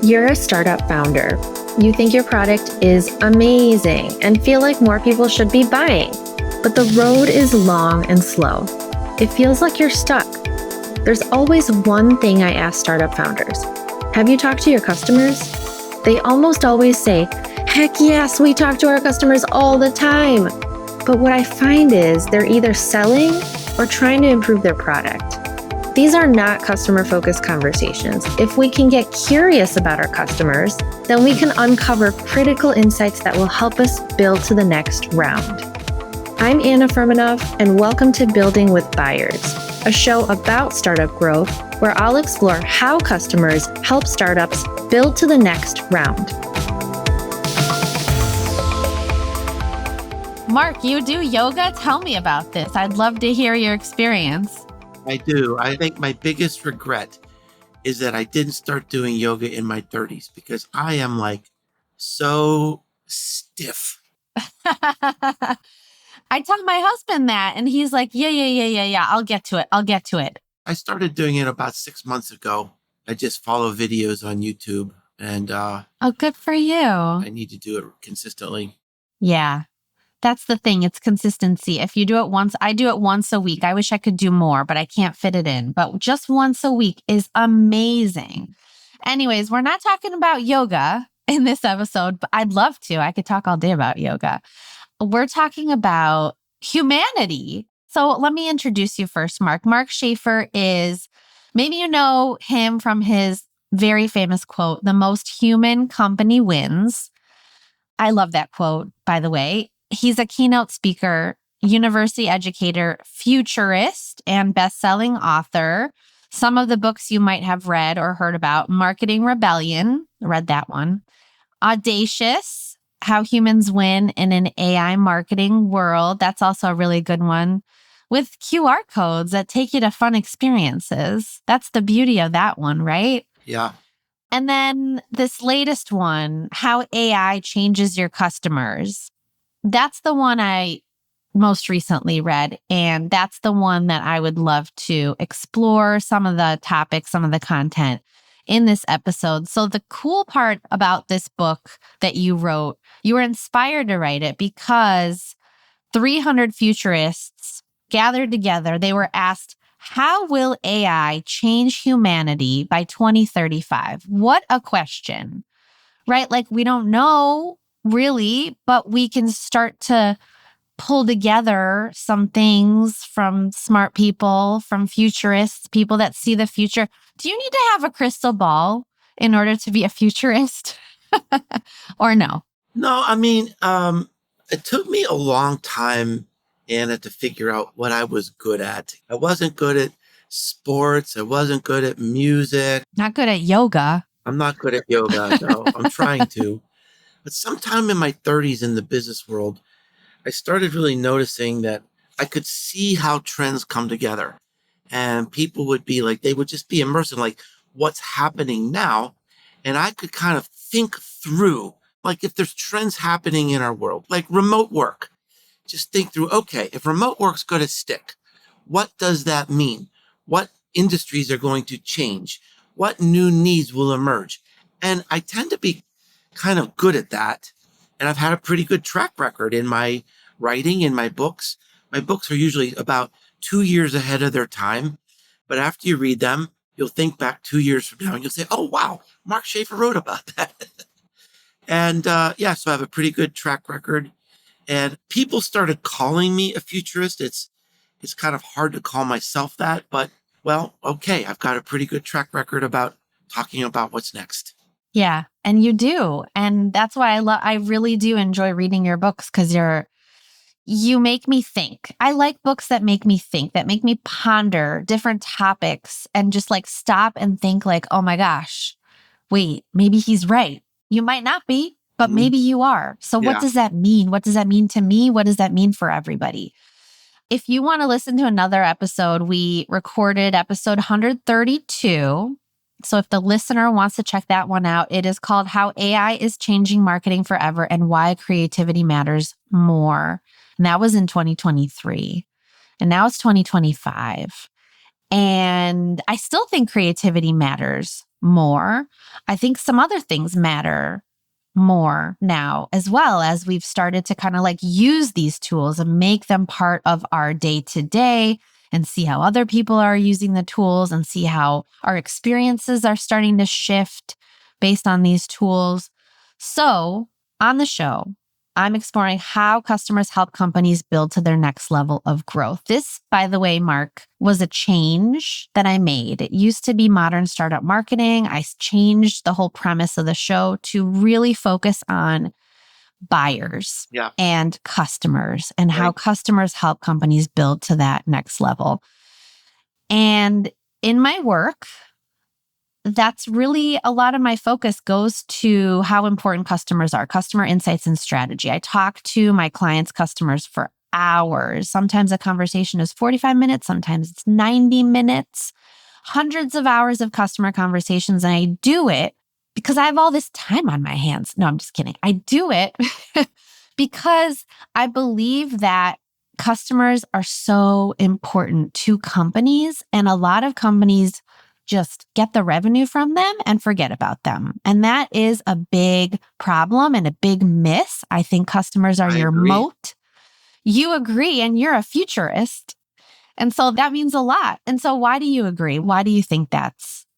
You're a startup founder. You think your product is amazing and feel like more people should be buying. But the road is long and slow. It feels like you're stuck. There's always one thing I ask startup founders. Have you talked to your customers? They almost always say, heck yes, we talk to our customers all the time. But what I find is they're either selling or trying to improve their product. These are not customer-focused conversations. If we can get curious about our customers, then we can uncover critical insights that will help us build to the next round. I'm Anna Firmenov, and welcome to Building with Buyers, a show about startup growth where I'll explore how customers help startups build to the next round. Mark, you do yoga? Tell me about this. I'd love to hear your experience. I do. I think my biggest regret is that I didn't start doing yoga in my 30s because I am like so stiff. I tell my husband that and he's like, yeah. I'll get to it. I started doing it about 6 months ago. I just follow videos on YouTube and oh, good for you. I need to do it consistently. Yeah. That's the thing. It's consistency. If you do it once, I do it once a week. I wish I could do more, but I can't fit it in. But just once a week is amazing. Anyways, we're not talking about yoga in this episode, but I'd love to. I could talk all day about yoga. We're talking about humanity. So let me introduce you first, Mark. Mark Schaefer is, maybe you know him from his very famous quote, "The most human company wins." I love that quote, by the way. He's a keynote speaker, university educator, futurist, and best-selling author. Some of the books you might have read or heard about: Marketing Rebellion, read that one. Audacious, How Humans Win in an AI Marketing World. That's also a really good one. With QR codes that take you to fun experiences. That's the beauty of that one, right? Yeah. And then this latest one, How AI Changes Your Customers. That's the one I most recently read, and that's the one that I would love to explore some of the topics, some of the content in this episode. So the cool part about this book that you wrote, you were inspired to write it because 300 futurists gathered together. They were asked, how will AI change humanity by 2035? What a question, right? Like, we don't know really, but we can start to pull together some things from smart people, from futurists, people that see the future. Do you need to have a crystal ball in order to be a futurist? Or no? No, I mean, it took me a long time, Anna, to figure out what I was good at. I wasn't good at sports. I wasn't good at music. Not good at yoga. I'm not good at yoga. No, I'm trying to. But sometime in my 30s in the business world, I started really noticing that I could see how trends come together. And people would be like, they would just be immersed in like what's happening now. And I could kind of think through, like if there's trends happening in our world, like remote work, just think through, okay, if remote work's going to stick, what does that mean? What industries are going to change? What new needs will emerge? And I tend to be kind of good at that. And I've had a pretty good track record in my writing, in my books. My books are usually about 2 years ahead of their time. But after you read them, you'll think back 2 years from now and you'll say, oh, wow, Mark Schaefer wrote about that. And so I have a pretty good track record. And people started calling me a futurist. It's kind of hard to call myself that, but well, okay, I've got a pretty good track record about talking about what's next. Yeah, and you do. And that's why I really do enjoy reading your books, because you make me think. I like books that make me think, that make me ponder different topics and just like stop and think like, oh my gosh, wait, maybe he's right. You might not be, but maybe you are. So what does that mean? What does that mean to me? What does that mean for everybody? If you want to listen to another episode, we recorded episode 132. So if the listener wants to check that one out, it is called How AI is Changing Marketing Forever and Why Creativity Matters More. And that was in 2023. And now it's 2025. And I still think creativity matters more. I think some other things matter more now, as well, as we've started to kind of like use these tools and make them part of our day to day and see how other people are using the tools and see how our experiences are starting to shift based on these tools. So on the show, I'm exploring how customers help companies build to their next level of growth. This, by the way, Mark, was a change that I made. It used to be modern startup marketing. I changed the whole premise of the show to really focus on buyers Yeah. and customers and how Right. customers help companies build to that next level. And in my work, that's really a lot of my focus goes to how important customers are, customer insights and strategy. I talk to my clients' customers for hours. Sometimes a conversation is 45 minutes, sometimes it's 90 minutes, hundreds of hours of customer conversations. And I do it because I have all this time on my hands. No, I'm just kidding. I do it because I believe that customers are so important to companies, and a lot of companies just get the revenue from them and forget about them. And that is a big problem and a big miss. I think customers are I your agree. moat. You agree, and you're a futurist. And so that means a lot. And so why do you agree? Why do you think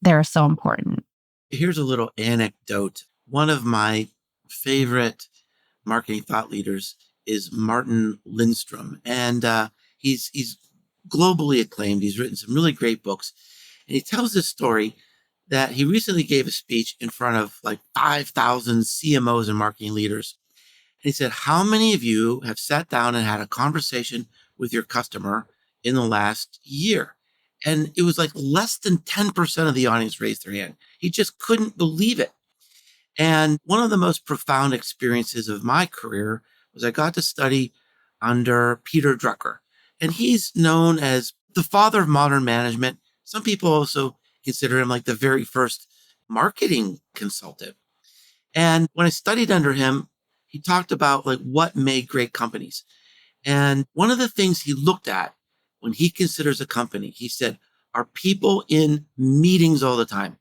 they're so important? Here's a little anecdote. One of my favorite marketing thought leaders is Martin Lindstrom, and he's globally acclaimed. He's written some really great books, and he tells this story that he recently gave a speech in front of like 5,000 CMOs and marketing leaders. And he said, "How many of you have sat down and had a conversation with your customer in the last year?" And it was like less than 10% of the audience raised their hand. He just couldn't believe it. And one of the most profound experiences of my career was I got to study under Peter Drucker. And he's known as the father of modern management. Some people also consider him like the very first marketing consultant. And when I studied under him, he talked about like what made great companies. And one of the things he looked at when he considers a company, he said, are people in meetings all the time?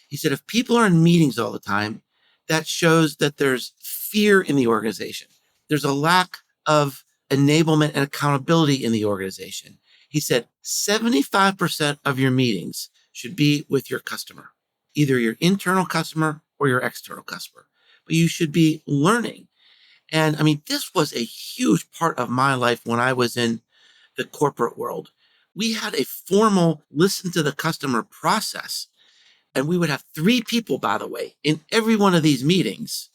He said, if people are in meetings all the time, that shows that there's fear in the organization. There's a lack of enablement and accountability in the organization. He said, 75% of your meetings should be with your customer, either your internal customer or your external customer. But you should be learning. And I mean, this was a huge part of my life when I was in the corporate world. We had a formal listen to the customer process. And we would have 3 people, by the way, in every one of these meetings,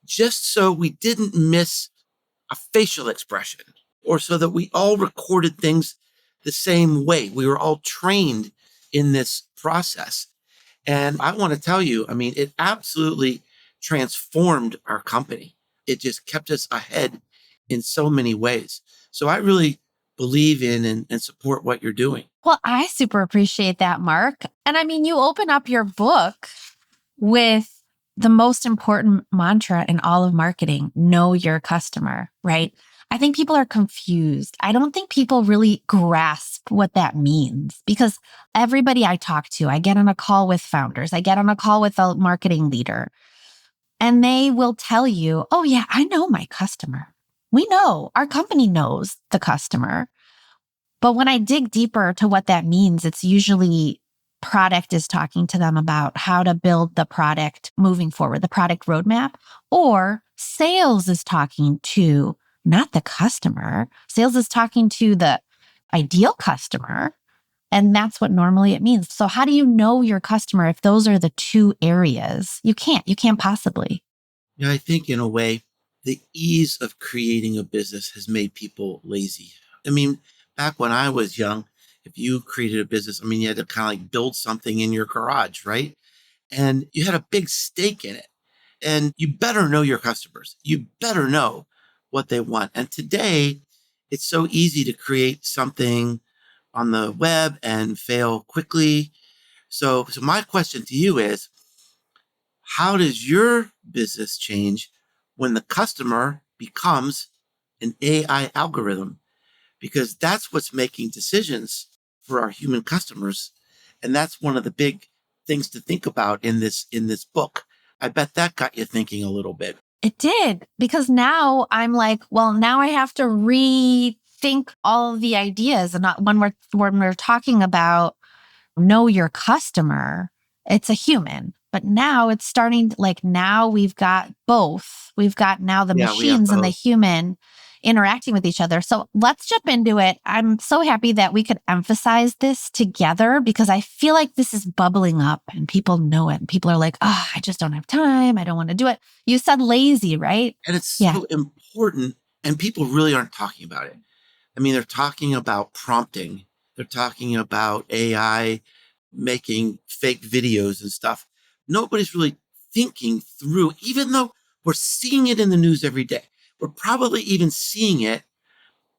just so we didn't miss a facial expression or so that we all recorded things the same way. We were all trained in this process. And I want to tell you, I mean, it absolutely transformed our company. It just kept us ahead in so many ways. So I really believe in and support what you're doing. Well, I super appreciate that, Mark. And I mean, you open up your book with the most important mantra in all of marketing: know your customer, right? I think people are confused. I don't think people really grasp what that means, because everybody I talk to, I get on a call with founders, I get on a call with a marketing leader, and they will tell you, oh, yeah, I know my customer. We know, our company knows the customer. But when I dig deeper to what that means, it's usually product is talking to them about how to build the product moving forward, the product roadmap, or sales is talking to not the customer. Sales is talking to the ideal customer. And that's what normally it means. So how do you know your customer if those are the two areas? You can't possibly. Yeah, I think in a way, the ease of creating a business has made people lazy. I mean, back when I was young, if you created a business, I mean, you had to kind of like build something in your garage, right? And you had a big stake in it. And you better know your customers. You better know what they want. And today, it's so easy to create something on the web and fail quickly. So my question to you is, how does your business change when the customer becomes an AI algorithm? Because that's what's making decisions for our human customers. And that's one of the big things to think about in this book. I bet that got you thinking a little bit. It did, because now I'm like, well, now I have to rethink all of the ideas. And not, when we're talking about know your customer, it's a human. But now it's starting like, now we've got both. We've got now the Yeah, we have machines and the both. human interacting with each other. So let's jump into it. I'm so happy that we could emphasize this together, because I feel like this is bubbling up and people know it. And people are like, oh, I just don't have time. I don't want to do it. You said lazy, right? And it's Yeah. so important, and people really aren't talking about it. I mean, they're talking about prompting. They're talking about AI making fake videos and stuff. Nobody's really thinking through, even though we're seeing it in the news every day. We're probably even seeing it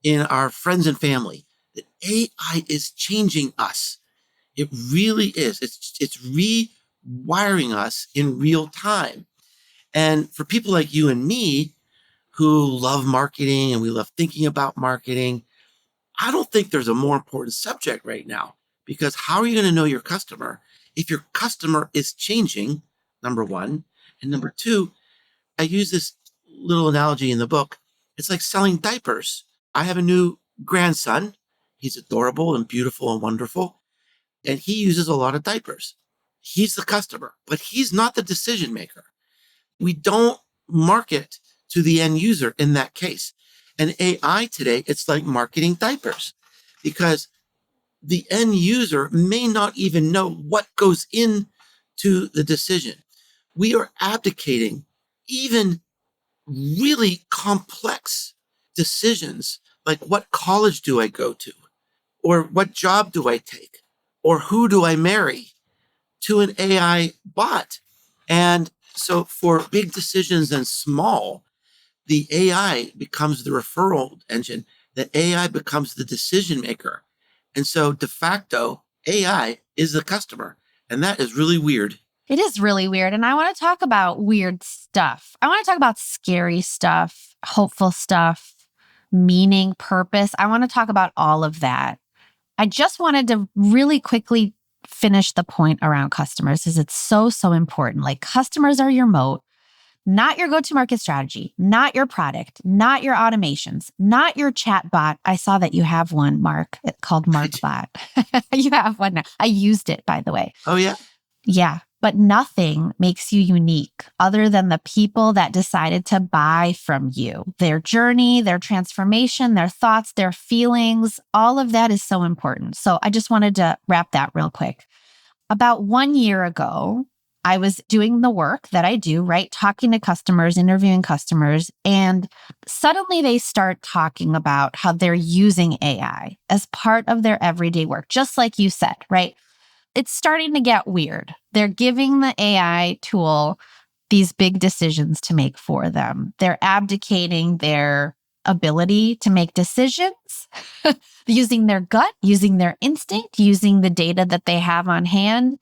in our friends and family, that AI is changing us. It really is. It's rewiring us in real time. And for people like you and me who love marketing and we love thinking about marketing, I don't think there's a more important subject right now, because how are you going to know your customer if your customer is changing, number one? And number two, I use this little analogy in the book. It's like selling diapers. I have a new grandson. He's adorable and beautiful and wonderful, and he uses a lot of diapers. He's the customer, but he's not the decision maker. We don't market to the end user in that case. And AI today, it's like marketing diapers, because the end user may not even know what goes into the decision. We are abdicating even really complex decisions, like what college do I go to, or what job do I take, or who do I marry, to an AI bot. And so for big decisions and small, the AI becomes the referral engine. The AI becomes the decision maker. And so de facto, AI is the customer. And that is really weird. It is really weird. And I want to talk about weird stuff. I want to talk about scary stuff, hopeful stuff, meaning, purpose. I want to talk about all of that. I just wanted to really quickly finish the point around customers, because it's so, so important. Like, customers are your moat, not your go-to-market strategy, not your product, not your automations, not your chat bot. I saw that you have one, Mark, called MarkBot. You have one now. I used it, by the way. Oh, yeah. Yeah, but nothing makes you unique other than the people that decided to buy from you. Their journey, their transformation, their thoughts, their feelings, all of that is so important. So I just wanted to wrap that real quick. About 1 year ago, I was doing the work that I do, right? Talking to customers, interviewing customers, and suddenly they start talking about how they're using AI as part of their everyday work, just like you said, right? It's starting to get weird. They're giving the AI tool these big decisions to make for them. They're abdicating their ability to make decisions, using their gut, using their instinct, using the data that they have on hand.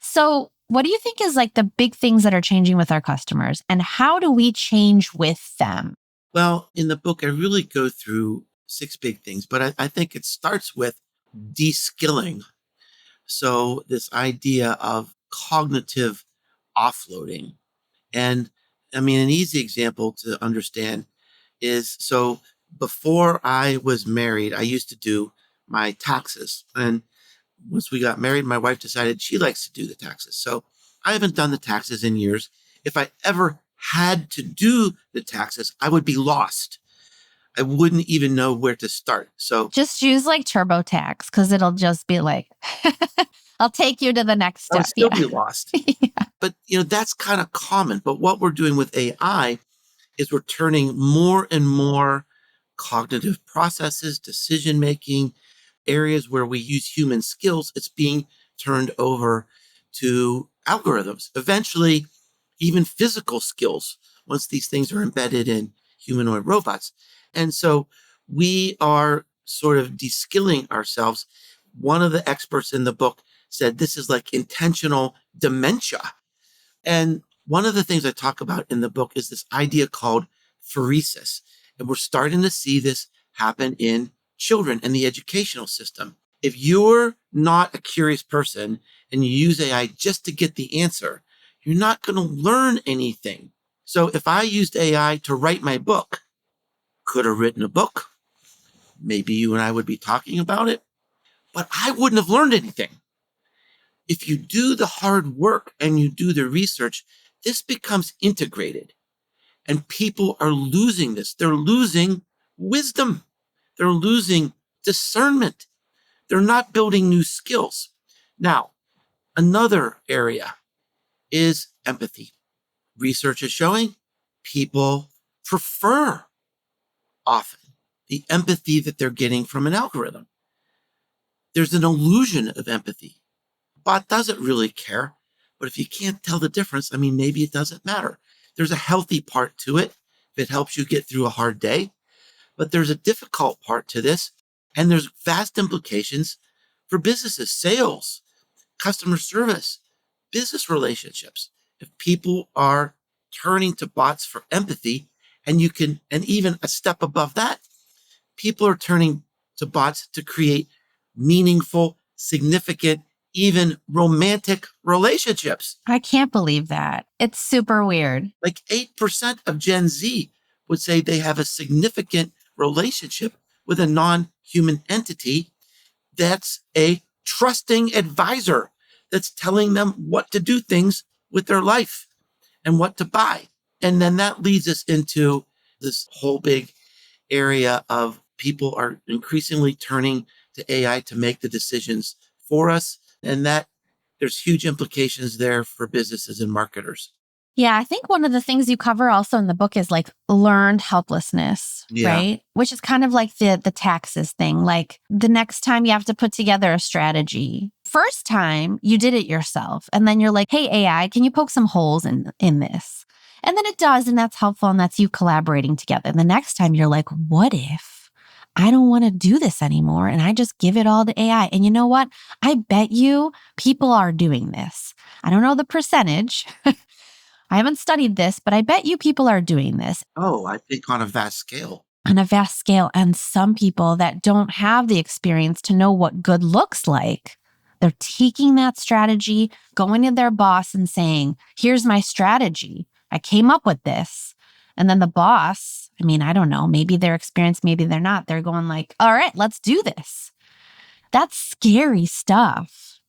So, what do you think is like the big things that are changing with our customers, and how do we change with them? Well, in the book, I really go through 6 big things, but I think it starts with de-skilling. So this idea of cognitive offloading. And I mean, an easy example to understand is, so before I was married, I used to do my taxes. And once we got married, my wife decided she likes to do the taxes. So I haven't done the taxes in years. If I ever had to do the taxes, I would be lost. I wouldn't even know where to start. So Just use like TurboTax, because it'll just be like, I'll take you to the next I would step. still be lost. But that's kind of common. But what we're doing with AI is we're turning more and more cognitive processes, decision making, areas where we use human skills, it's being turned over to algorithms. Eventually, even physical skills, once these things are embedded in humanoid robots. And so we are sort of de-skilling ourselves. One of the experts in the book said this is like intentional dementia. And one of the things I talk about in the book is this idea called phoresis. And we're starting to see this happen in children and the educational system. If you're not a curious person and you use AI just to get the answer, you're not going to learn anything. So if I used AI to write my book, could have written a book. Maybe you and I would be talking about it, but I wouldn't have learned anything. If you do the hard work and you do the research, this becomes integrated. And people are losing this. They're losing wisdom. They're losing discernment. They're not building new skills. Now, another area is empathy. Research is showing people prefer often the empathy that they're getting from an algorithm. There's an illusion of empathy. Bot doesn't really care, but if you can't tell the difference, maybe it doesn't matter. There's a healthy part to it if it helps you get through a hard day, but there's a difficult part to this, and there's vast implications for businesses, sales, customer service, business relationships. If people are turning to bots for empathy, and even a step above that, people are turning to bots to create meaningful, significant, even romantic relationships. I can't believe that. It's super weird. Like 8% of Gen Z would say they have a significant relationship with a non-human entity that's a trusting advisor that's telling them what to do things with their life and what to buy. And then that leads us into this whole big area of people are increasingly turning to AI to make the decisions for us. And that there's huge implications there for businesses and marketers. Yeah, I think one of the things you cover also in the book is like learned helplessness, right? Which is kind of like the taxes thing. Like the next time you have to put together a strategy, first time you did it yourself. And then you're like, hey, AI, can you poke some holes in this? And then it does. And that's helpful. And that's you collaborating together. The next time you're like, what if I don't want to do this anymore and I just give it all to AI? And you know what? I bet you people are doing this. I don't know the percentage. I haven't studied this, but I bet you people are doing this. Oh, I think on a vast scale. On a vast scale. And some people that don't have the experience to know what good looks like, they're taking that strategy, going to their boss and saying, here's my strategy. I came up with this. And then the boss, I don't know, maybe they're experienced, maybe they're not. They're going like, all right, let's do this. That's scary stuff,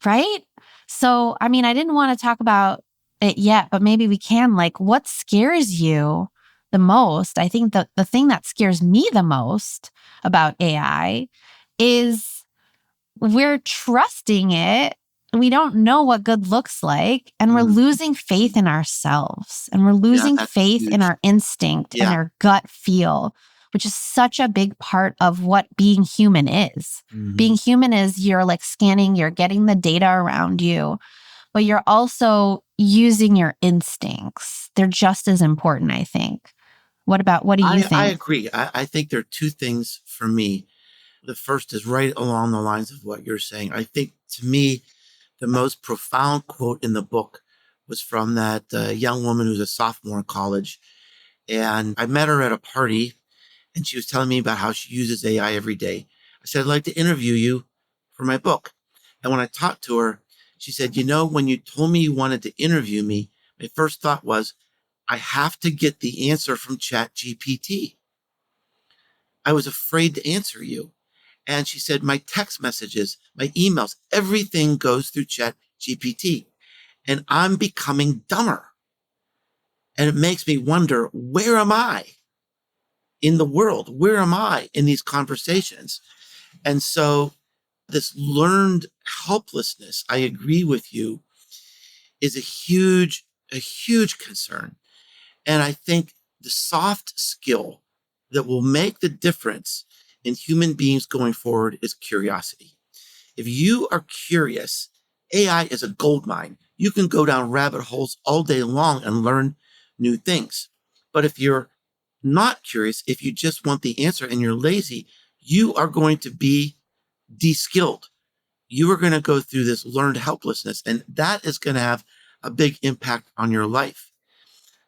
right? So, I didn't want to talk about it yet, but maybe we can. Like, what scares you the most? I think the thing that scares me the most about AI is we're trusting it. We don't know what good looks like, and we're losing faith in ourselves, and we're losing faith in our instinct and our gut feel, which is such a big part of what being human is. Being human is you're like scanning, you're getting the data around you, but you're also using your instincts. They're just as important, I think. What do you think? I agree. I think there are two things for me. The first is right along the lines of what you're saying. I think to me, the most profound quote in the book was from that young woman who's a sophomore in college. And I met her at a party and she was telling me about how she uses AI every day. I said, I'd like to interview you for my book. And when I talked to her, she said, when you told me you wanted to interview me, my first thought was, I have to get the answer from ChatGPT. I was afraid to answer you. And she said, my text messages, my emails, everything goes through ChatGPT. And I'm becoming dumber. And it makes me wonder, where am I in the world? Where am I in these conversations? And so this learned helplessness, I agree with you, is a huge concern. And I think the soft skill that will make the difference in human beings going forward is curiosity. If you are curious, AI is a gold mine. You can go down rabbit holes all day long and learn new things. But if you're not curious, if you just want the answer and you're lazy, you are going to be de-skilled. You are going to go through this learned helplessness, and that is going to have a big impact on your life.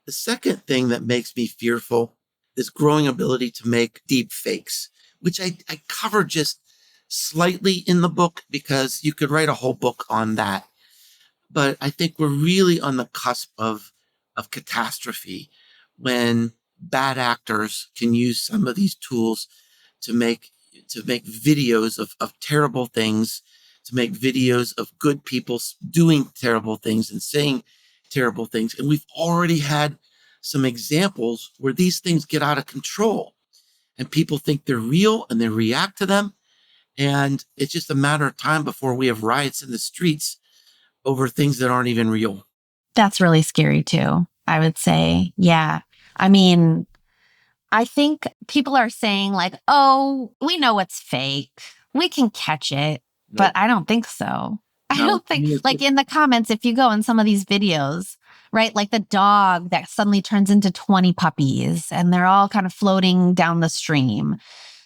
The second thing that makes me fearful is growing ability to make deep fakes, which I covered just slightly in the book because you could write a whole book on that. But I think we're really on the cusp of catastrophe when bad actors can use some of these tools to make videos of terrible things, to make videos of good people doing terrible things and saying terrible things. And we've already had some examples where these things get out of control and people think they're real and they react to them. And it's just a matter of time before we have riots in the streets over things that aren't even real. That's really scary too, I would say. Yeah. I mean, I think people are saying like, oh, we know it's fake. We can catch it. No. But I don't think so. I No, don't think, like in the comments, if you go in some of these videos, right? Like the dog that suddenly turns into 20 puppies and they're all kind of floating down the stream.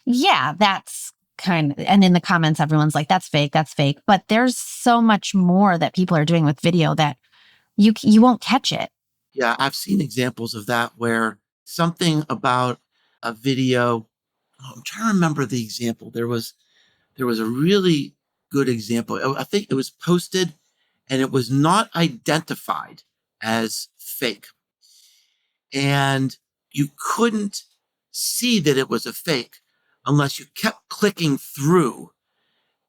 Yeah, that's and in the comments, everyone's like, that's fake, that's fake. But there's so much more that people are doing with video that you won't catch it. Yeah, I've seen examples of that where something about a video, I'm trying to remember the example. There was a really good example. I think it was posted and it was not identified as fake. And you couldn't see that it was a fake unless you kept clicking through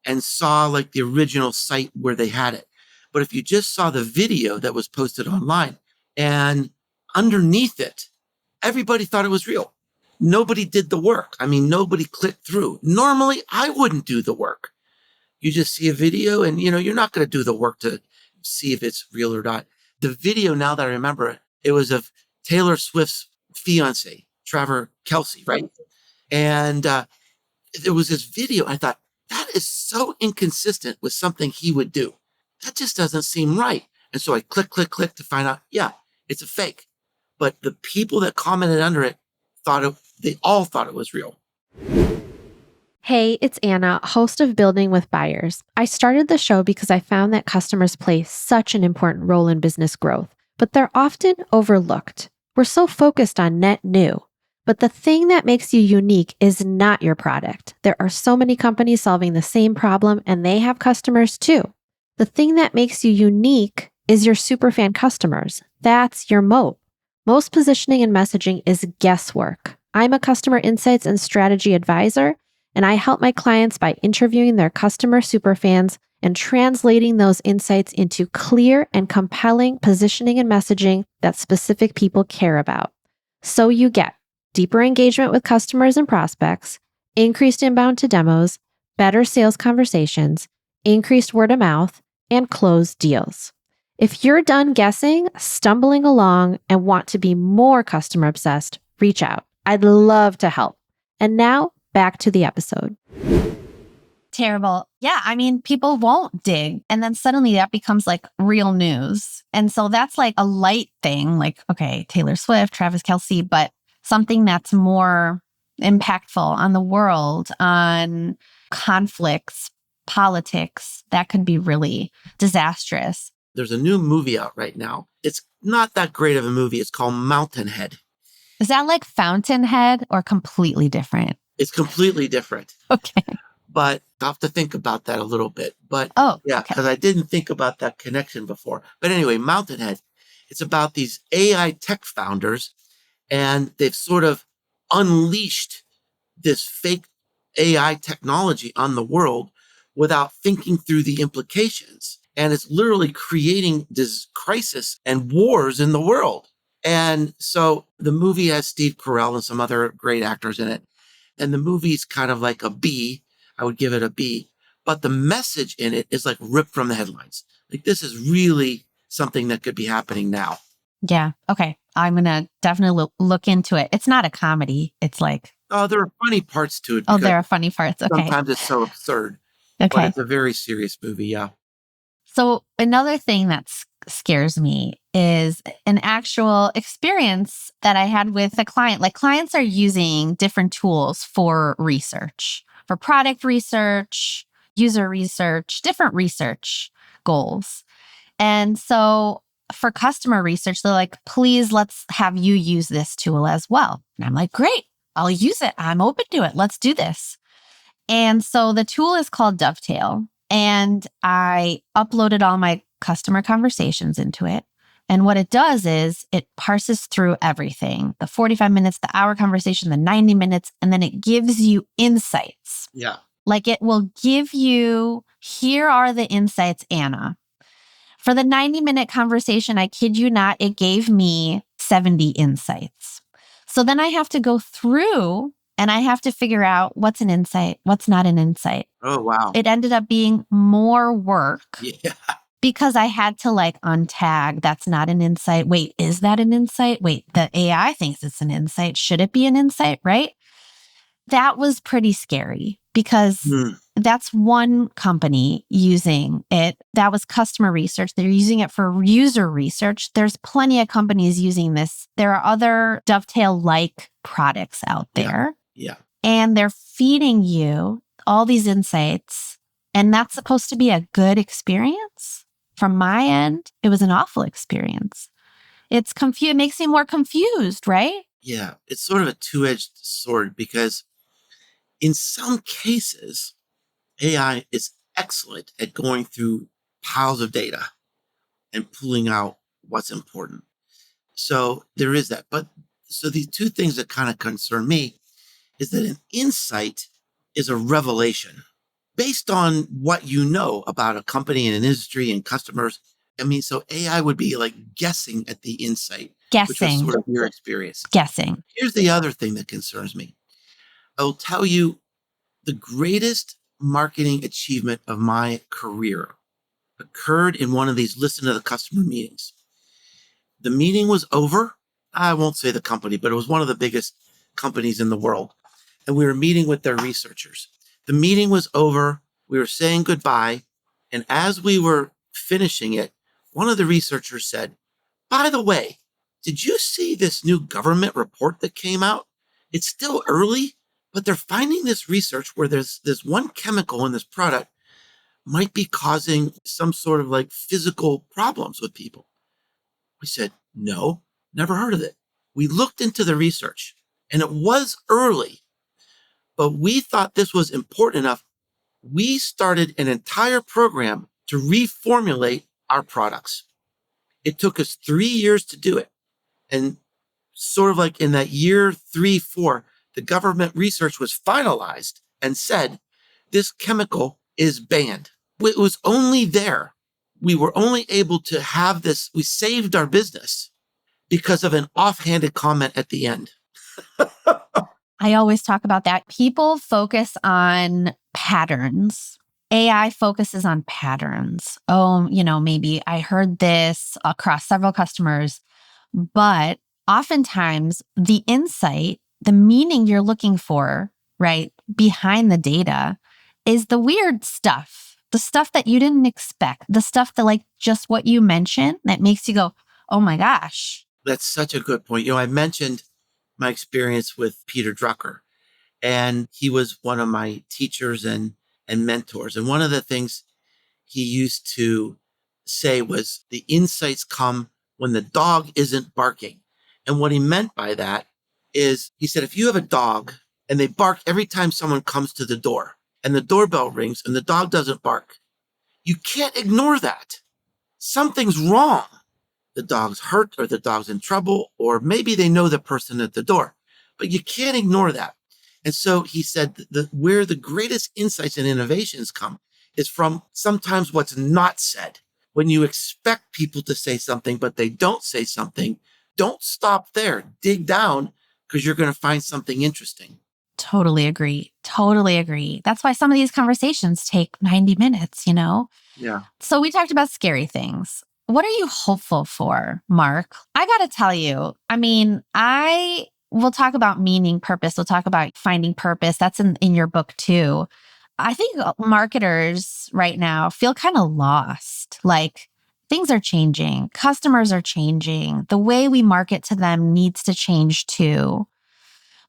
and saw like the original site where they had it. But if you just saw the video that was posted online and underneath it, everybody thought it was real. Nobody did the work. I mean, nobody clicked through. Normally, I wouldn't do the work. You just see a video and, you're not going to do the work to see if it's real or not. The video, now that I remember it, it was of Taylor Swift's fiance, Trevor Kelsey, right? And there was this video. I thought, that is so inconsistent with something he would do. That just doesn't seem right. And so I click to find out, yeah, it's a fake. But the people that commented under it they all thought it was real. Hey, it's Anna, host of Building with Buyers. I started the show because I found that customers play such an important role in business growth, but they're often overlooked. We're so focused on net new. But the thing that makes you unique is not your product. There are so many companies solving the same problem, and they have customers too. The thing that makes you unique is your superfan customers. That's your moat. Most positioning and messaging is guesswork. I'm a customer insights and strategy advisor, and I help my clients by interviewing their customer superfans and translating those insights into clear and compelling positioning and messaging that specific people care about. So you get deeper engagement with customers and prospects, increased inbound to demos, better sales conversations, increased word of mouth, and closed deals. If you're done guessing, stumbling along, and want to be more customer obsessed, reach out. I'd love to help. And now, back to the episode. Terrible. Yeah, I mean, people won't dig. And then suddenly that becomes like real news. And so that's like a light thing, like, okay, Taylor Swift, Travis Kelsey, but something that's more impactful on the world, on conflicts, politics, that could be really disastrous. There's a new movie out right now. It's not that great of a movie. It's called Mountainhead. Is that like Fountainhead or completely different? It's completely different. Okay. But I'll have to think about that a little bit. But yeah, because I didn't think about that connection before. But anyway, Mountainhead, it's about these AI tech founders, and they've sort of unleashed this fake AI technology on the world without thinking through the implications. And it's literally creating this crisis and wars in the world. And so the movie has Steve Carell and some other great actors in it. And the movie's kind of like a B. I would give it a B. But the message in it is like ripped from the headlines. Like, this is really something that could be happening now. Yeah. Okay. I'm going to definitely look into it. It's not a comedy. It's like... Oh, there are funny parts to it. Oh, there are funny parts. Okay. Sometimes it's so absurd. Okay. But it's a very serious movie. Yeah. So another thing that scares me is an actual experience that I had with a client. Like, clients are using different tools for research, for product research, user research, different research goals. And so for customer research, they're like, please, let's have you use this tool as well. And I'm like, great, I'll use it. I'm open to it. Let's do this. And so the tool is called Dovetail. And I uploaded all my customer conversations into it. And what it does is it parses through everything, the 45 minutes, the hour conversation, the 90 minutes, and then it gives you insights. Yeah. Like it will give you, here are the insights, Anna. For the 90-minute conversation, I kid you not, it gave me 70 insights. So then I have to go through and I have to figure out what's an insight, what's not an insight. Oh, wow. It ended up being more work Yeah. because I had to like untag, that's not an insight. Wait, is that an insight? Wait, the AI thinks it's an insight. Should it be an insight, right? That was pretty scary because that's one company using it. That was customer research. They're using it for user research. There's plenty of companies using this. There are other Dovetail-like products out there. Yeah. And they're feeding you all these insights. And that's supposed to be a good experience. From my end, it was an awful experience. It's confused. It makes me more confused, right? Yeah. It's sort of a two-edged sword because in some cases, AI is excellent at going through piles of data and pulling out what's important. So there is that. But so these two things that kind of concern me is that an insight is a revelation based on what you know about a company and an industry and customers. I mean, so AI would be like guessing at the insight, which was sort of your experience. Guessing. Here's the other thing that concerns me. I will tell you the greatest marketing achievement of my career occurred in one of these listen to the customer meetings. The meeting was over. I won't say the company, but it was one of the biggest companies in the world. And we were meeting with their researchers. The meeting was over. We were saying goodbye. And as we were finishing it, one of the researchers said, by the way, did you see this new government report that came out? It's still early, but they're finding this research where there's this one chemical in this product might be causing some sort of like physical problems with people. We said, no, never heard of it. We looked into the research and it was early, but we thought this was important enough. We started an entire program to reformulate our products. It took us 3 years to do it. And sort of like in that year 3, 4, the government research was finalized and said, this chemical is banned. It was only there. We were only able to have this. We saved our business because of an offhanded comment at the end. I always talk about that. People focus on patterns. AI focuses on patterns. Oh, maybe I heard this across several customers, but oftentimes the insight, the meaning you're looking for, right, behind the data is the weird stuff, the stuff that you didn't expect, the stuff that like just what you mentioned that makes you go, oh my gosh. That's such a good point. I mentioned my experience with Peter Drucker, and he was one of my teachers and mentors. And one of the things he used to say was the insights come when the dog isn't barking. And what he meant by that is he said, if you have a dog and they bark every time someone comes to the door and the doorbell rings and the dog doesn't bark, you can't ignore that. Something's wrong. The dog's hurt or the dog's in trouble, or maybe they know the person at the door, but you can't ignore that. And so he said that where the greatest insights and innovations come is from sometimes what's not said. When you expect people to say something, but they don't say something, don't stop there. Dig down because you're going to find something interesting. Totally agree. Totally agree. That's why some of these conversations take 90 minutes, Yeah. So we talked about scary things. What are you hopeful for, Mark? I got to tell you, we'll talk about meaning, purpose. We'll talk about finding purpose. That's in your book too. I think marketers right now feel kind of lost. Like things are changing. Customers are changing. The way we market to them needs to change too.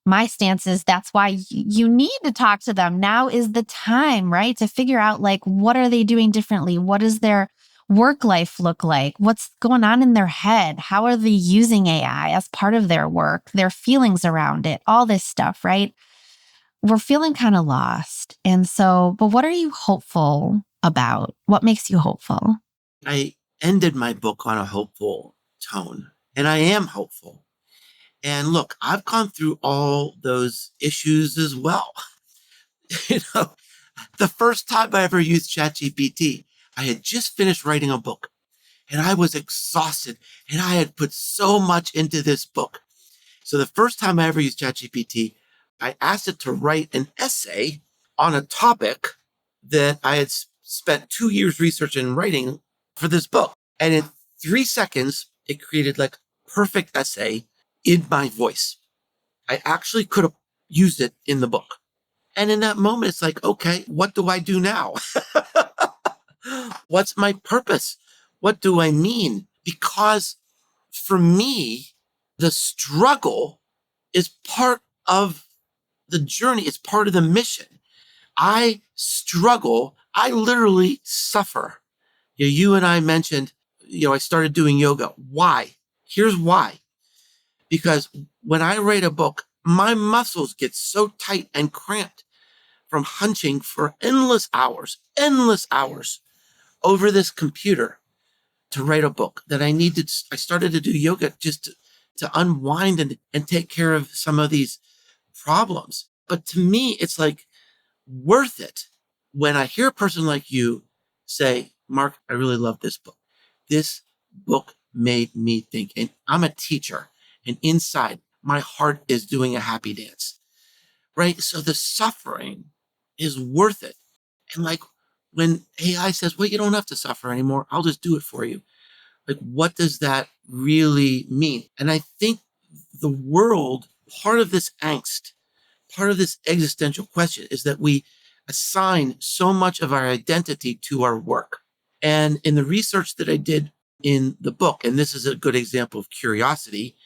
My stance is that's why you need to talk to them. Now is the time, right? To figure out like, what are they doing differently? What does their work life look like? What's going on in their head? How are they using AI as part of their work, their feelings around it, all this stuff, right? we're feeling kind of lost. And so, but what are you hopeful about? What makes you hopeful? I ended my book on a hopeful tone, and I am hopeful. And look, I've gone through all those issues as well. you know, the first time I ever used ChatGPT, I had just finished writing a book and I was exhausted and I had put so much into this book. So the first time I ever used ChatGPT, I asked it to write an essay on a topic that I had spent 2 years researching and writing for this book. And in 3 seconds, it created like perfect essay in my voice. I actually could have used it in the book. And in that moment, it's like, okay, what do I do now? What's my purpose? What do I mean? Because for me, the struggle is part of the journey. It's part of the mission. I struggle. I literally suffer. You and I mentioned, I started doing yoga. Why? Here's why. Because when I write a book, my muscles get so tight and cramped from hunching for endless hours over this computer to write a book that I started to do yoga just to unwind and take care of some of these problems. But to me, it's like worth it when I hear a person like you say, Mark, I really love this book. This book made me think. And I'm a teacher, and inside my heart is doing a happy dance, right? So the suffering is worth it. And like when AI says, well, you don't have to suffer anymore, I'll just do it for you. Like, what does that really mean? And I think the world, part of this angst, part of this existential question is that we assign so much of our identity to our work. And in the research that I did in the book, and this is a good example of curiosity,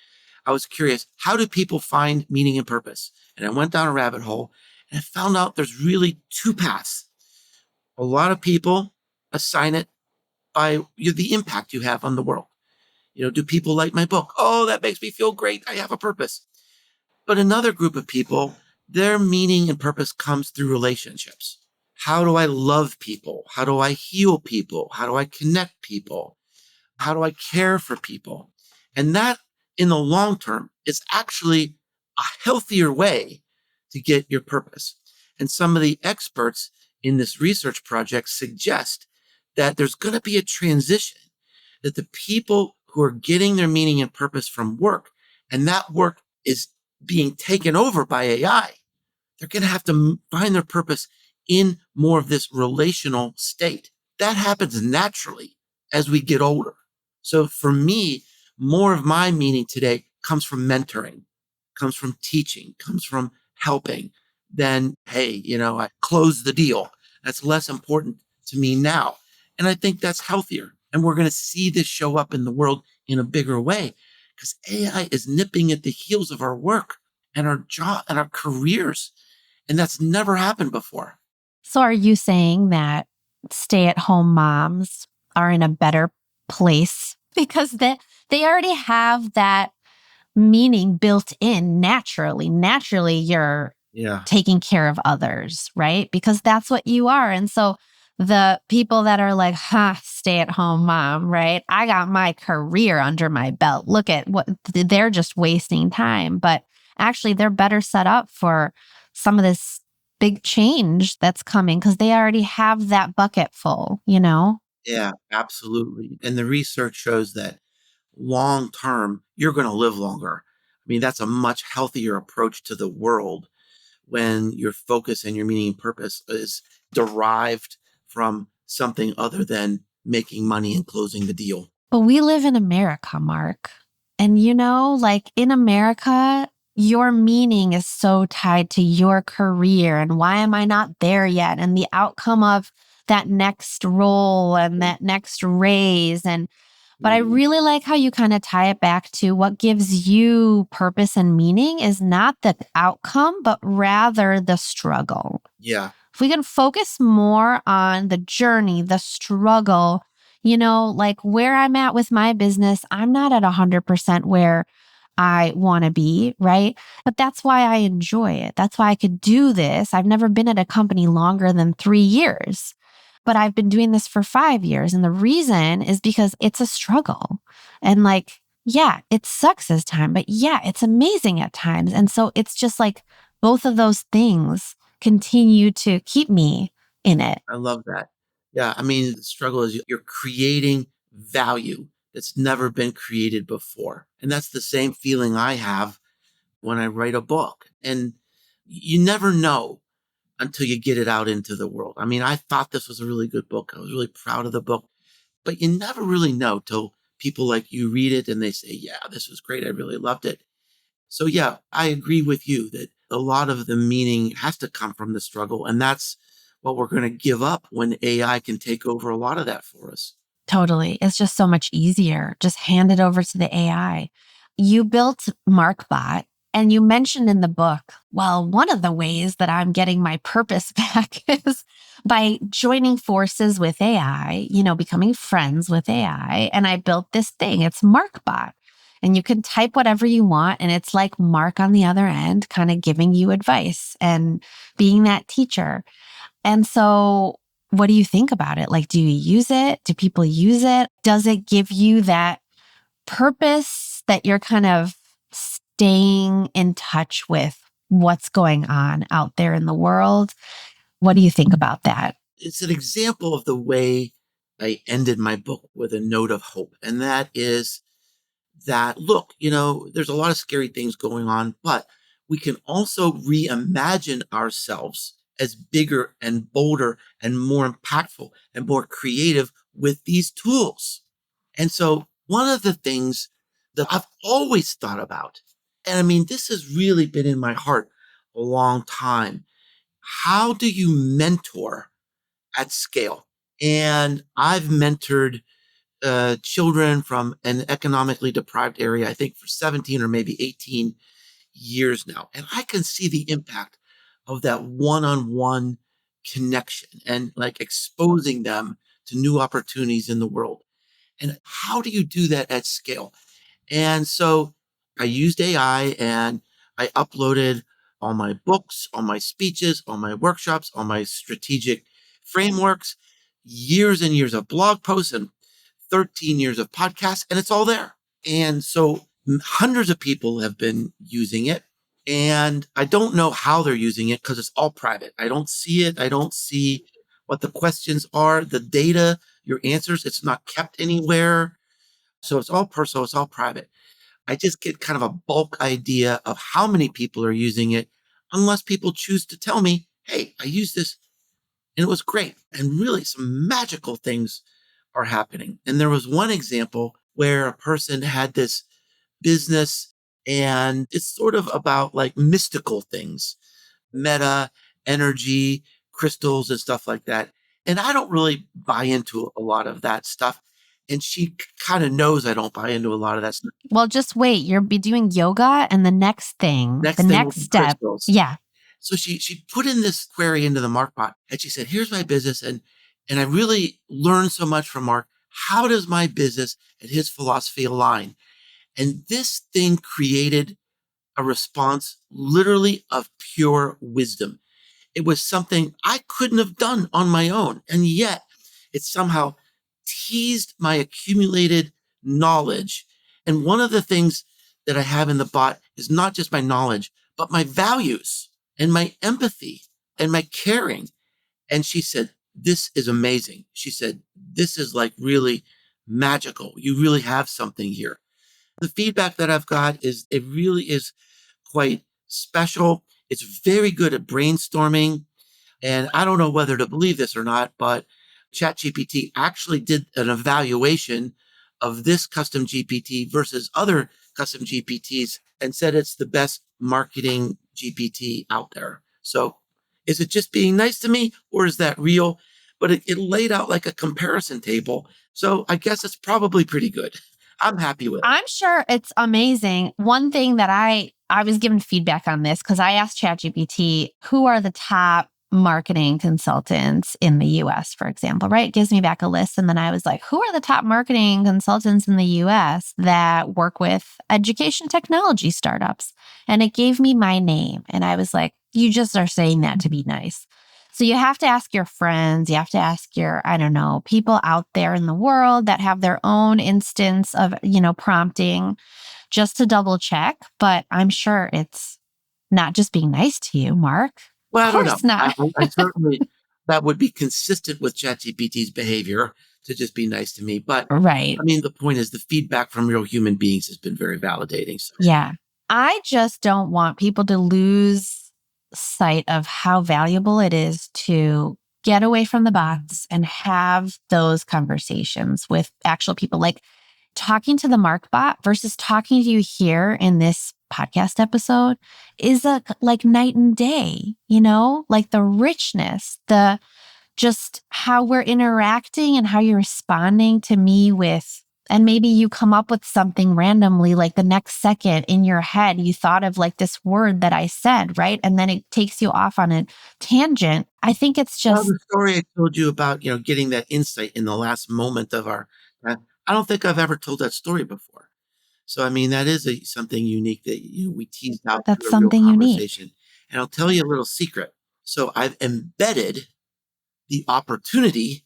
I was curious, how do people find meaning and purpose? And I went down a rabbit hole and I found out there's really two paths. A lot of people assign it by the impact you have on the world. Do people like my book? Oh, that makes me feel great. I have a purpose. But another group of people, their meaning and purpose comes through relationships. How do I love people? How do I heal people? How do I connect people? How do I care for people? And that, in the long term, is actually a healthier way to get your purpose. And some of the experts in this research project suggest that there's going to be a transition, that the people who are getting their meaning and purpose from work, and that work is being taken over by AI, they're going to have to find their purpose in more of this relational state. That happens naturally as we get older. So for me, more of my meaning today comes from mentoring, comes from teaching, comes from helping than, hey, I closed the deal. That's less important to me now. And I think that's healthier. And we're going to see this show up in the world in a bigger way because AI is nipping at the heels of our work and our job and our careers. And that's never happened before. So are you saying that stay-at-home moms are in a better place because they already have that meaning built in naturally? Naturally, you're taking care of others, right? Because that's what you are. And so the people that are like, stay-at-home mom, right? I got my career under my belt. Look at what they're just wasting time. But actually, they're better set up for some of this big change that's coming because they already have that bucket full, Yeah, absolutely. And the research shows that long term, you're going to live longer. I mean, that's a much healthier approach to the world when your focus and your meaning and purpose is derived from something other than making money and closing the deal. But we live in America, Mark. And like in America, your meaning is so tied to your career and why am I not there yet? And the outcome of that next role and that next raise. But I really like how you kind of tie it back to what gives you purpose and meaning is not the outcome, but rather the struggle. Yeah. If we can focus more on the journey, the struggle, like where I'm at with my business, I'm not at 100% where I want to be, right? But that's why I enjoy it. That's why I could do this. I've never been at a company longer than 3 years, but I've been doing this for 5 years. And the reason is because it's a struggle. And like, yeah, it sucks as time, but yeah, it's amazing at times. And so it's just like both of those things continue to keep me in it. I love that. Yeah. I mean, the struggle is you're creating value that's never been created before. And that's the same feeling I have when I write a book. And you never know until you get it out into the world. I mean, I thought this was a really good book. I was really proud of the book, but you never really know till people like you read it and they say, yeah, this was great. I really loved it. So, yeah, I agree with you that a lot of the meaning has to come from the struggle. And that's what we're going to give up when AI can take over a lot of that for us. Totally. It's just so much easier. Just hand it over to the AI. You built MarkBot and you mentioned in the book, well, one of the ways that I'm getting my purpose back is by joining forces with AI, becoming friends with AI. And I built this thing. It's MarkBot. And you can type whatever you want. And it's like Mark on the other end, kind of giving you advice and being that teacher. And so what do you think about it? Like, do you use it? Do people use it? Does it give you that purpose that you're kind of staying in touch with what's going on out there in the world? What do you think about that? It's an example of the way I ended my book with a note of hope. And that is that, look, there's a lot of scary things going on, but we can also reimagine ourselves as bigger and bolder and more impactful and more creative with these tools. And so one of the things that I've always thought about, and I mean, this has really been in my heart a long time. How do you mentor at scale? And I've mentored children from an economically deprived area, I think for 17 or maybe 18 years now. And I can see the impact of that one-on-one connection and like exposing them to new opportunities in the world. And how do you do that at scale? And so I used AI and I uploaded all my books, all my speeches, all my workshops, all my strategic frameworks, years and years of blog posts and 13 years of podcasts, and it's all there. And so hundreds of people have been using it. And I don't know how they're using it because it's all private. I don't see it. I don't see what the questions are, the data, your answers. It's not kept anywhere. So it's all personal, it's all private. I just get kind of a bulk idea of how many people are using it, unless people choose to tell me, hey, I use this and it was great. And really, some magical things are happening. And there was one example where a person had this business and it's sort of about like mystical things, meta, energy, crystals, and stuff like that. And I don't really buy into a lot of that stuff. And she kind of knows I don't buy into a lot of that stuff. Well, just wait. You'll be doing yoga, and the next step. Crystals. Yeah. So she put in this query into the MarkBot and she said, here's my business. And I really learned so much from Mark. How does my business and his philosophy align? And this thing created a response literally of pure wisdom. It was something I couldn't have done on my own. And yet it somehow teased my accumulated knowledge. And one of the things that I have in the bot is not just my knowledge, but my values and my empathy and my caring. And she said, this is amazing. She said, this is like really magical. You really have something here. The feedback that I've got is it really is quite special. It's very good at brainstorming. And I don't know whether to believe this or not, but ChatGPT actually did an evaluation of this custom GPT versus other custom GPTs and said it's the best marketing GPT out there. So is it just being nice to me or is that real? But it laid out like a comparison table. So I guess it's probably pretty good. I'm happy with it. I'm sure it's amazing. One thing that I was given feedback on this because I asked ChatGPT, who are the top marketing consultants in the US, for example, right? It gives me back a list. And then I was like, who are the top marketing consultants in the US that work with education technology startups? And it gave me my name. And I was like, you just are saying that to be nice. So you have to ask your friends, you have to ask your, I don't know, people out there in the world that have their own instance of, prompting just to double check. But I'm sure it's not just being nice to you, Mark. Well, Of I don't know. course not. I certainly, that would be consistent with ChatGPT's behavior to just be nice to me. But Right. I mean, the point is the feedback from real human beings has been very validating. So Yeah. I just don't want people to lose sight of how valuable it is to get away from the bots and have those conversations with actual people. Like talking to the Mark bot versus talking to you here in this podcast episode is like night and day, like the richness, the just how we're interacting and how you're responding to me with, and maybe you come up with something randomly, like the next second in your head, you thought of like this word that I said, right? And then it takes you off on a tangent. I think it's well, just, the story I told you about, getting that insight in the last moment of I don't think I've ever told that story before. So, I mean, that is something unique that, we teased out that's through a real something unique. conversation. And I'll tell you a little secret. So I've embedded the opportunity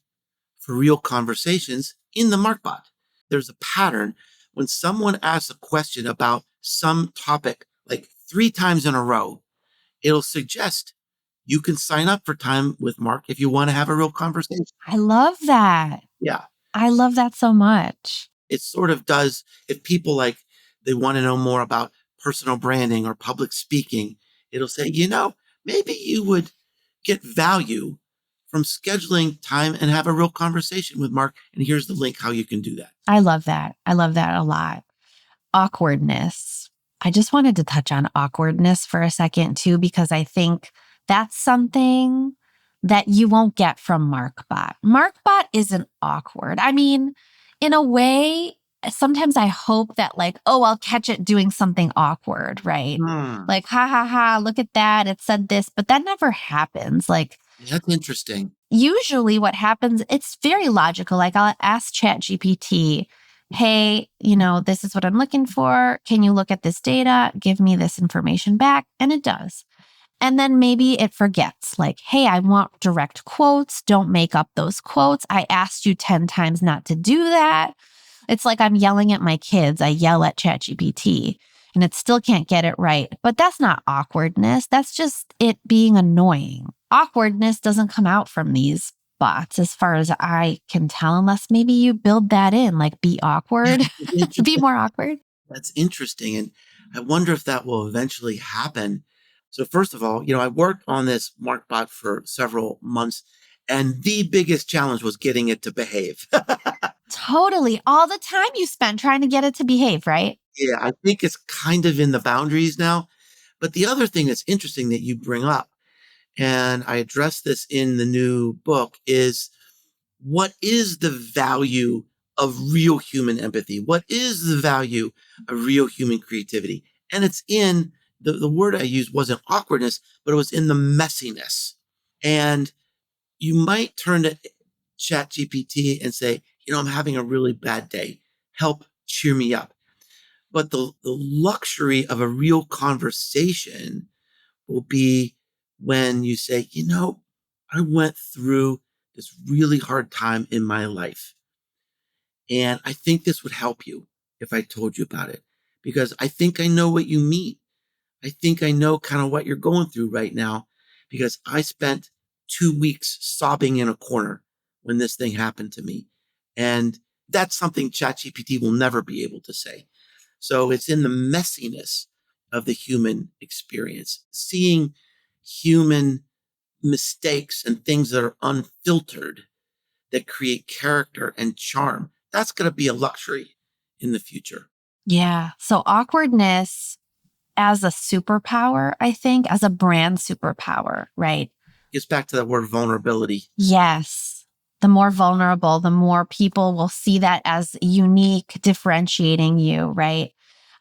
for real conversations in the MarkBot. There's a pattern when someone asks a question about some topic like 3 times in a row, it'll suggest you can sign up for time with Mark if you want to have a real conversation. I love that. Yeah. I love that so much. It sort of does, if people they want to know more about personal branding or public speaking, it'll say, maybe you would get value from scheduling time and have a real conversation with Mark. And here's the link how you can do that. I love that. I love that a lot. Awkwardness. I just wanted to touch on awkwardness for a second too, because I think that's something that you won't get from MarkBot. MarkBot isn't awkward. I mean, in a way, sometimes I hope that I'll catch it doing something awkward, right? Like, ha ha ha, look at that. It said this, but that never happens. That's interesting. Usually what happens, it's very logical. Like I'll ask ChatGPT, hey, this is what I'm looking for. Can you look at this data? Give me this information back. And it does. And then maybe it forgets hey, I want direct quotes. Don't make up those quotes. I asked you 10 times not to do that. It's like I'm yelling at my kids. I yell at ChatGPT and it still can't get it right. But that's not awkwardness. That's just it being annoying. Awkwardness doesn't come out from these bots as far as I can tell, unless maybe you build that in, be awkward, be more awkward. That's interesting. And I wonder if that will eventually happen. So first of all, I worked on this MarkBot for several months, and the biggest challenge was getting it to behave. Totally. All the time you spent trying to get it to behave, right? Yeah, I think it's kind of in the boundaries now. But the other thing that's interesting that you bring up, and I address this in the new book, is what is the value of real human empathy? What is the value of real human creativity? And it's in the word I used wasn't awkwardness, but it was in the messiness. And you might turn to ChatGPT and say, I'm having a really bad day. Help cheer me up. But the luxury of a real conversation will be when you say, I went through this really hard time in my life. And I think this would help you if I told you about it, because I think I know what you mean. I think I know kind of what you're going through right now, because I spent 2 weeks sobbing in a corner when this thing happened to me. And that's something ChatGPT will never be able to say. So it's in the messiness of the human experience, seeing human mistakes and things that are unfiltered that create character and charm. That's going to be a luxury in the future. Yeah. So awkwardness as a superpower, I think, as a brand superpower, right? Gets back to that word vulnerability. Yes. The more vulnerable, the more people will see that as unique, differentiating you, right?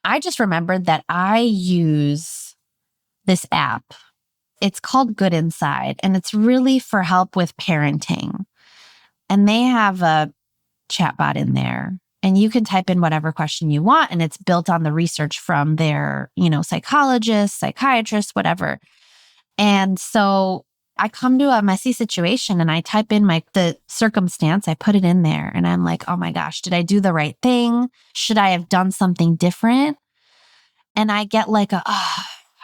I just remembered that I use this app It's called Good Inside, and it's really for help with parenting. And they have a chatbot in there, and you can type in whatever question you want, and it's built on the research from their, psychologists, psychiatrists, whatever. And so I come to a messy situation and I type in the circumstance, I put it in there, and I'm like, oh my gosh, did I do the right thing? Should I have done something different? And I get like a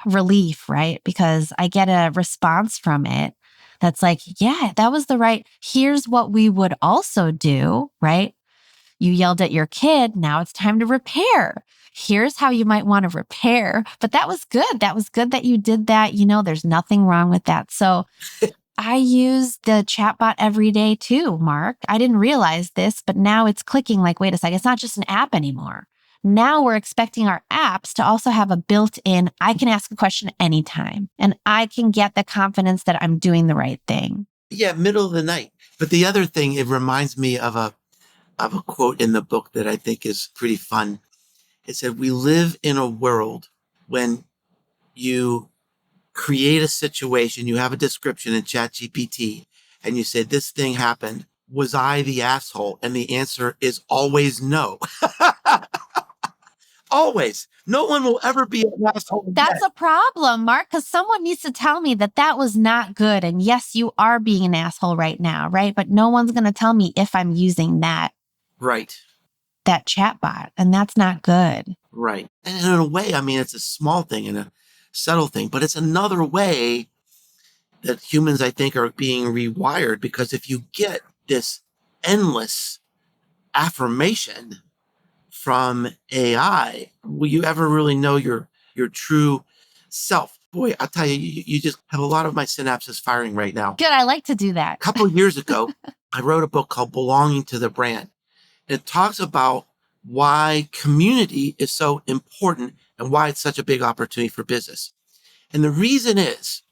relief, right? Because I get a response from it that's like, yeah, that was here's what we would also do, right? You yelled at your kid. Now it's time to repair. Here's how you might want to repair. But that was good. That was good that you did that. There's nothing wrong with that. So I use the chatbot every day too, Mark. I didn't realize this, but now it's clicking like, wait a second, it's not just an app anymore. Now we're expecting our apps to also have a built-in, I can ask a question anytime, and I can get the confidence that I'm doing the right thing. Yeah, middle of the night. But the other thing, it reminds me of a quote in the book that I think is pretty fun. It said, we live in a world when you create a situation, you have a description in ChatGPT, and you say, this thing happened. Was I the asshole? And the answer is always no. Always. No one will ever be an asshole. That's a problem, Mark, because someone needs to tell me that was not good. And yes, you are being an asshole right now, right? But no one's going to tell me if I'm using that. Right. That chatbot. And that's not good. Right. And in a way, it's a small thing and a subtle thing, but it's another way that humans, I think, are being rewired, because if you get this endless affirmation from AI, will you ever really know your true self? Boy, I'll tell you, you just have a lot of my synapses firing right now. Good. I like to do that. A couple of years ago, I wrote a book called Belonging to the Brand. It talks about why community is so important and why it's such a big opportunity for business. And the reason is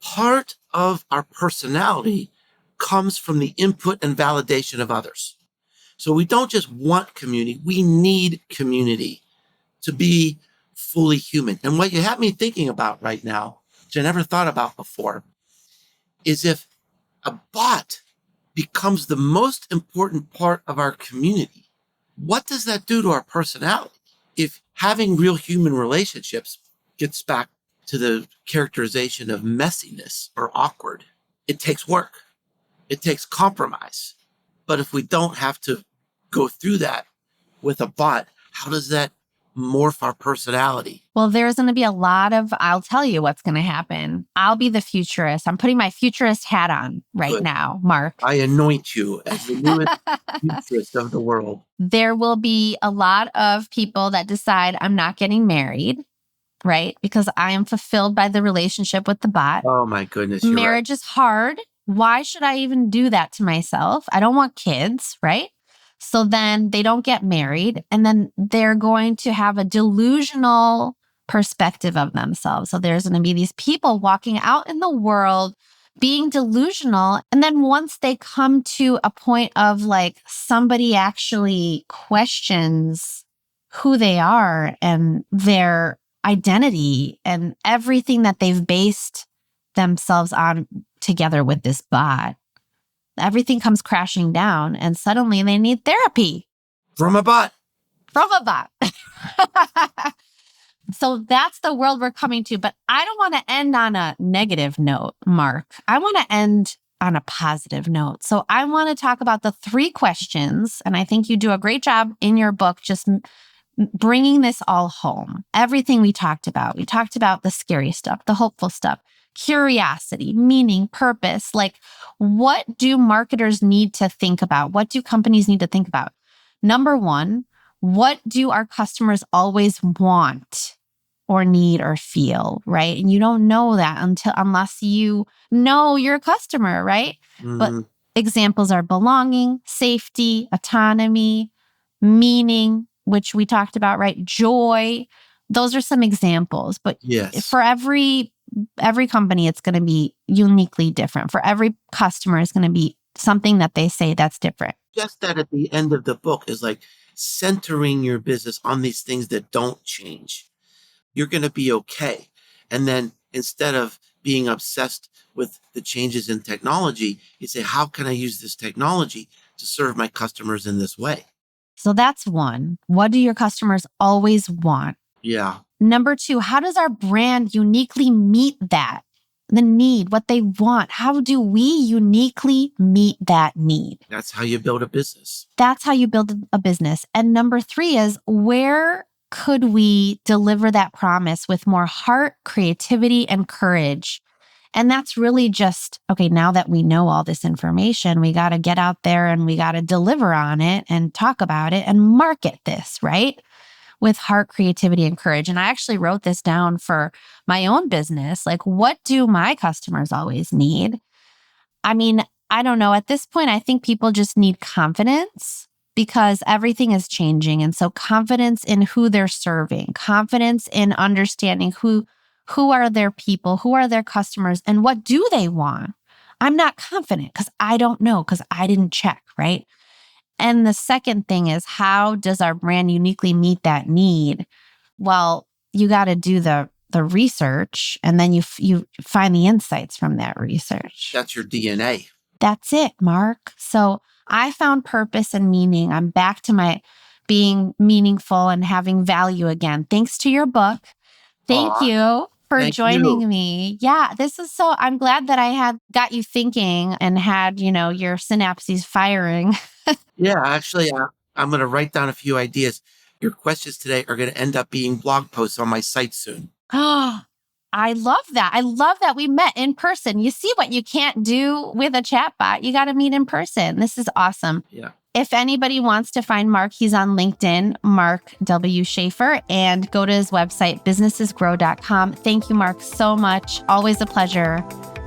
part of our personality comes from the input and validation of others. So we don't just want community, we need community to be fully human. And what you have me thinking about right now, which I never thought about before, is if a bot becomes the most important part of our community, what does that do to our personality? If having real human relationships gets back to the characterization of messiness or awkward, it takes work. It takes compromise. But if we don't have to go through that with a bot, how does that morph our personality? Well, there's going to be I'll tell you what's going to happen. I'll be the futurist. I'm putting my futurist hat on right now, Mark. I anoint you as the newest futurist of the world. There will be a lot of people that decide I'm not getting married, right? Because I am fulfilled by the relationship with the bot. Oh my goodness. Marriage is hard. Why should I even do that to myself? I don't want kids, right? So then they don't get married, and then they're going to have a delusional perspective of themselves. So there's going to be these people walking out in the world being delusional. And then once they come to a point of somebody actually questions who they are and their identity and everything that they've based themselves on together with this bot, everything comes crashing down, and suddenly they need therapy. From a bot. So that's the world we're coming to. But I don't want to end on a negative note, Mark. I want to end on a positive note. So I want to talk about the 3 questions, and I think you do a great job in your book just bringing this all home. Everything we talked about. We talked about the scary stuff, the hopeful stuff, curiosity, meaning, purpose. What do marketers need to think about? What do companies need to think about? Number 1, what do our customers always want or need or feel, right? And you don't know that unless you know your customer, right? Mm-hmm. But examples are belonging, safety, autonomy, meaning, which we talked about, right? Joy. Those are some examples. But yes, for every company, it's going to be uniquely different. For every customer, it's going to be something that they say that's different. Just that at the end of the book is centering your business on these things that don't change. You're going to be okay. And then instead of being obsessed with the changes in technology. You say, how can I use this technology to serve my customers in this way? So that's one. What do your customers always want? Yeah. Number two, how does our brand uniquely meet that? The need, what they want. How do we uniquely meet that need? That's how you build a business. That's how you build a business. And number three is, where could we deliver that promise with more heart, creativity, and courage? And that's really just, okay, now that we know all this information, we got to get out there and we got to deliver on it and talk about it and market this, right? With heart, creativity, and courage. And I actually wrote this down for my own business. Like, what do my customers always need? I mean, I don't know. At this point, I think people just need confidence because everything is changing. And so confidence in who they're serving, confidence in understanding who are their people, who are their customers, and what do they want? I'm not confident because I don't know, because I didn't check, right? And the second thing is, how does our brand uniquely meet that need? Well, you got to do the research, and then you find the insights from that research. That's your DNA. That's it, Mark. So I found purpose and meaning. I'm back to my being meaningful and having value again. Thanks to your book. Thank you for joining me. Yeah, I'm glad that I got you thinking and had, your synapses firing. Yeah, actually, I'm going to write down a few ideas. Your questions today are going to end up being blog posts on my site soon. Oh, I love that. I love that we met in person. You see what you can't do with a chatbot. You got to meet in person. This is awesome. Yeah. If anybody wants to find Mark, he's on LinkedIn, Mark W. Schaefer, and go to his website, businessesgrow.com. Thank you, Mark, so much. Always a pleasure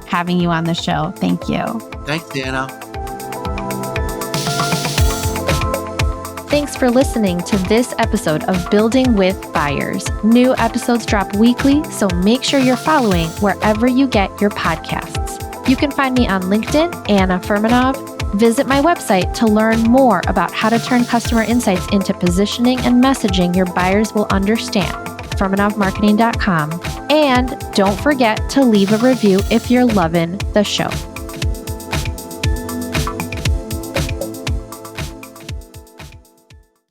having you on the show. Thank you. Thanks, Dana. Thanks for listening to this episode of Building with Buyers. New episodes drop weekly, so make sure you're following wherever you get your podcasts. You can find me on LinkedIn, Anna Furmanov. Visit my website to learn more about how to turn customer insights into positioning and messaging your buyers will understand. FurmanovMarketing.com. And don't forget to leave a review if you're loving the show.